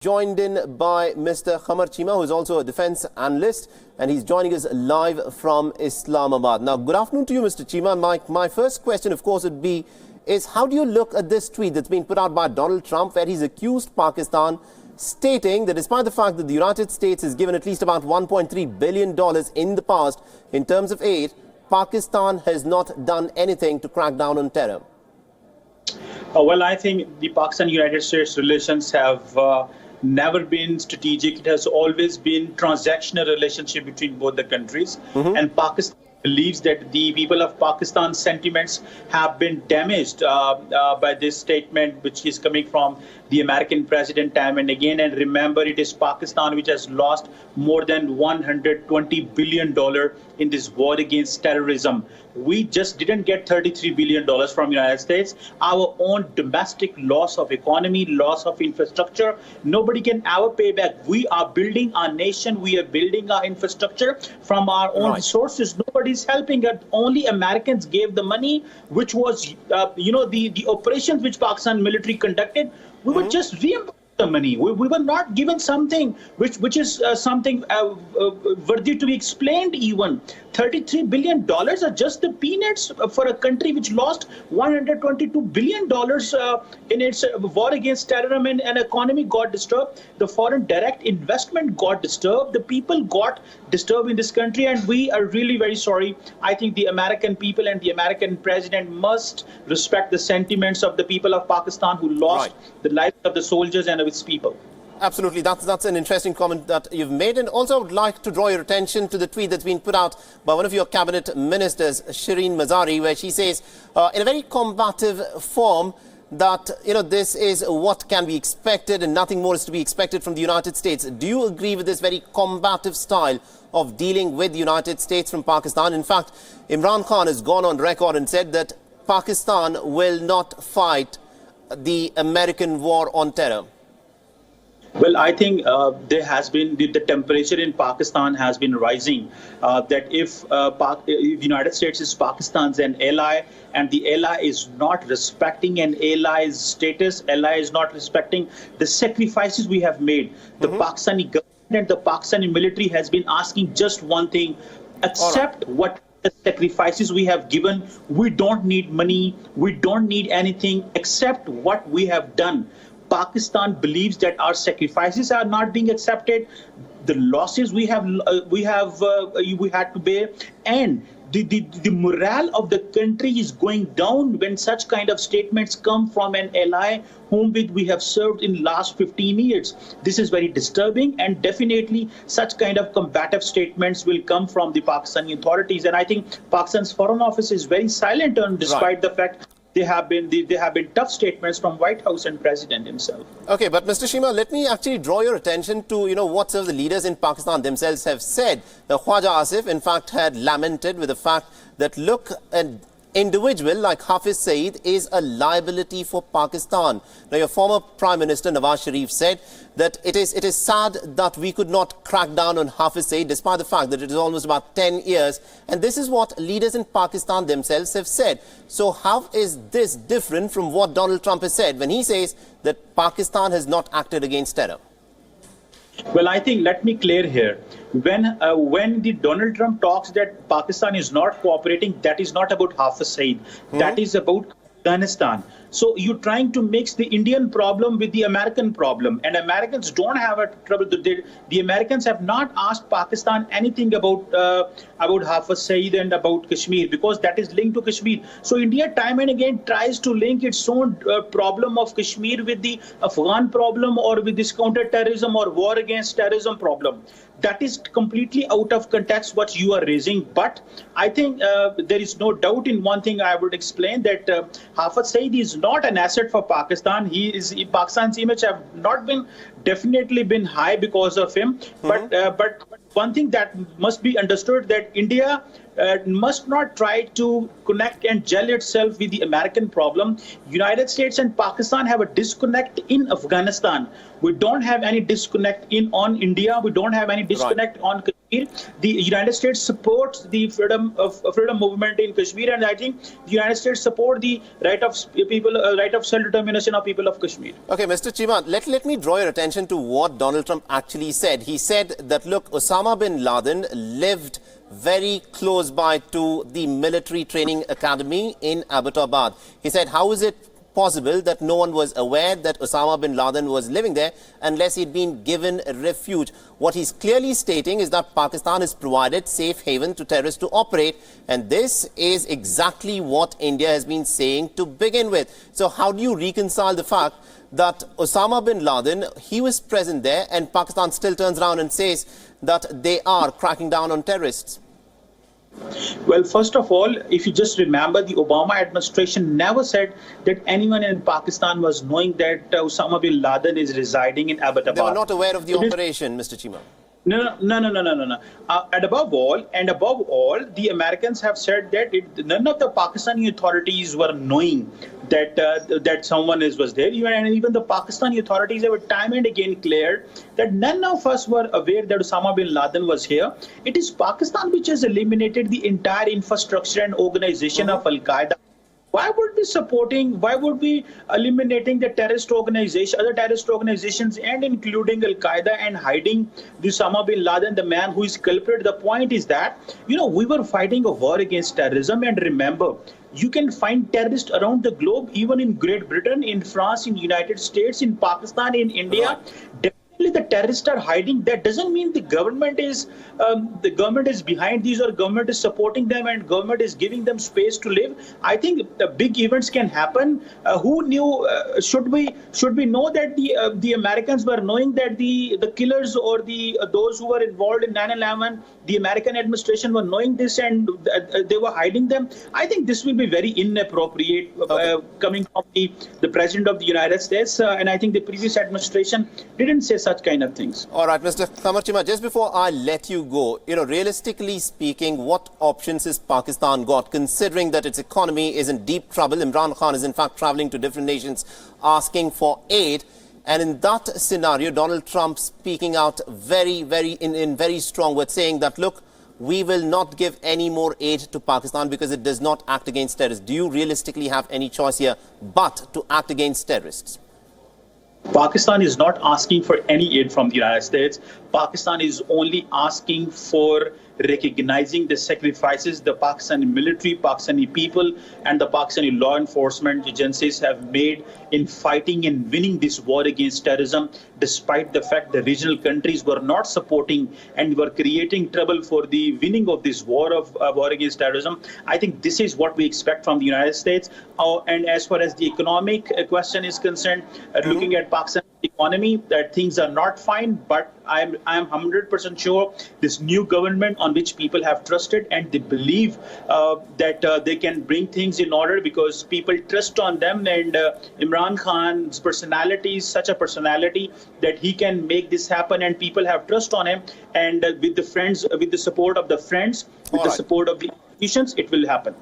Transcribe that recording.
Joined in by Mr. Qamar Cheema, who is also a defense analyst, and he's joining us live from Islamabad. Now, good afternoon to you, Mr. Cheema. My first question, of course, would be, is how do you look at this tweet that's been put out by Donald Trump, where he's accused Pakistan, stating that despite the fact that the United States has given at least about $1.3 billion in the past in terms of aid, Pakistan has not done anything to crack down on terror? Well, I think the Pakistan-United States relations have never been strategic. It has always been transactional relationship between both the countries. And Pakistan believes that the people of Pakistan's sentiments have been damaged by this statement, which is coming from the American president time and again. And remember, it is Pakistan which has lost more than $120 billion in this war against terrorism. We just didn't get $33 billion from the United States. Our own domestic loss of economy, loss of infrastructure, nobody can ever pay back. We are building our nation. We are building our infrastructure from our own resources. Nobody's helping us. Only Americans gave the money, which was, the operations which Pakistan military conducted. We were just reimbursed the money. We were not given something which is something worthy to be explained even. $33 billion are just the peanuts for a country which lost $122 billion in its war against terrorism, and economy got disturbed. The foreign direct investment got disturbed. The people got disturbed in this country, and we are really very sorry. I think the American people and the American president must respect the sentiments of the people of Pakistan who lost the lives of the soldiers and of its people. Absolutely. That's an interesting comment that you've made. And also, I would like to draw your attention to the tweet that's been put out by one of your cabinet ministers, Shireen Mazari, where she says, in a very combative form, that, this is what can be expected and nothing more is to be expected from the United States. Do you agree with this very combative style of dealing with the United States from Pakistan? In fact, Imran Khan has gone on record and said that Pakistan will not fight the American war on terror. Well, I think there has been the temperature in Pakistan has been rising. That if the United States is Pakistan's an ally, and the ally is not respecting an ally's status, ally is not respecting the sacrifices we have made. The Pakistani government and the Pakistani military has been asking just one thing: accept what the sacrifices we have given. We don't need money. We don't need anything except what we have done. Pakistan believes that our sacrifices are not being accepted, the losses we had to bear, and the morale of the country is going down when such kind of statements come from an ally whom we have served in last 15 years. This is very disturbing, and definitely such kind of combative statements will come from the Pakistani authorities. And I think Pakistan's Foreign Office is very silent on, despite the fact there have been tough statements from White House and President himself. Okay, but Mr. Cheema, let me actually draw your attention to, what some of the leaders in Pakistan themselves have said. Now, Khwaja Asif, in fact, had lamented with the fact that, look, an individual like Hafiz Saeed is a liability for Pakistan. Now, your former Prime Minister Nawaz Sharif said that it is sad that we could not crack down on Hafiz Saeed, despite the fact that it is almost about 10 years. And this is what leaders in Pakistan themselves have said. So how is this different from what Donald Trump has said when he says that Pakistan has not acted against terror? Well, I think, let me clear here. When the Donald Trump talks that Pakistan is not cooperating, that is not about Hafiz Saeed. That is about Afghanistan. So you're trying to mix the Indian problem with the American problem, and Americans don't have a trouble. The Americans have not asked Pakistan anything about Hafiz Saeed and about Kashmir, because that is linked to Kashmir. So India time and again tries to link its own problem of Kashmir with the Afghan problem, or with this counter-terrorism or war against terrorism problem. That is completely out of context what you are raising. But I think there is no doubt in one thing I would explain, that Hafiz Saeed is not an asset for Pakistan. Pakistan's image have not definitely been high because of him. But one thing that must be understood, that India must not try to connect and gel itself with the American problem. United States and Pakistan have a disconnect in Afghanistan. We don't have any disconnect on India. We don't have any disconnect on Kashmir. The United States supports the freedom movement in Kashmir, and I think the United States support the right of people, right of self-determination of people of Kashmir. Okay, Mr. Chima, let me draw your attention to what Donald Trump actually said. He said that, look, Osama bin Laden lived very close by to the military training academy in Abbottabad. He said, how is it possible that no one was aware that Osama bin Laden was living there unless he'd been given refuge? What he's clearly stating is that Pakistan has provided safe haven to terrorists to operate, and this is exactly what India has been saying to begin with. So how do you reconcile the fact that Osama bin Laden, he was present there, and Pakistan still turns around and says that they are cracking down on terrorists? Well, first of all, if you just remember, the Obama administration never said that anyone in Pakistan was knowing that Osama bin Laden is residing in Abbottabad. They were not aware of the operation, Mr. Chima. No. And above all, the Americans have said that none of the Pakistani authorities were knowing that that someone was there. Even the Pakistani authorities have time and again cleared that none of us were aware that Osama bin Laden was here. It is Pakistan which has eliminated the entire infrastructure and organization of Al-Qaeda. Why would be eliminating the other terrorist organizations, and including Al-Qaeda, and hiding the Osama bin Laden, the man who is culprit? The point is that, we were fighting a war against terrorism, and remember, you can find terrorists around the globe, even in Great Britain, in France, in United States, in Pakistan, in India. The terrorists are hiding. That doesn't mean the government is behind these, or government is supporting them, and government is giving them space to live. I think big events can happen. Who knew? Should we know that the Americans were knowing that the killers, or those who were involved in 9/11, the American administration were knowing this, and they were hiding them? I think this will be very inappropriate coming from the president of the United States, and I think the previous administration didn't say such kind of things. All right, Mr. Chima, just before I let you go, realistically speaking, what options has Pakistan got, considering that its economy is in deep trouble? Imran Khan is in fact traveling to different nations asking for aid. And in that scenario, Donald Trump speaking out in very strong words, saying that, look, we will not give any more aid to Pakistan because it does not act against terrorists. Do you realistically have any choice here but to act against terrorists? Pakistan is not asking for any aid from the United States. Pakistan is only asking for recognizing the sacrifices the Pakistani military, Pakistani people, and the Pakistani law enforcement agencies have made in fighting and winning this war against terrorism, despite the fact the regional countries were not supporting and were creating trouble for the winning of this war against terrorism. I think this is what we expect from the United States. And as far as the economic question is concerned, looking at Pakistan's economy, that things are not fine, but I'm 100% sure this new government on which people have trusted, and they believe that they can bring things in order because people trust on them, and Imran Khan's personality is such a personality that he can make this happen, and people have trust on him, and with the support of the friends, with the support of the institutions, it will happen.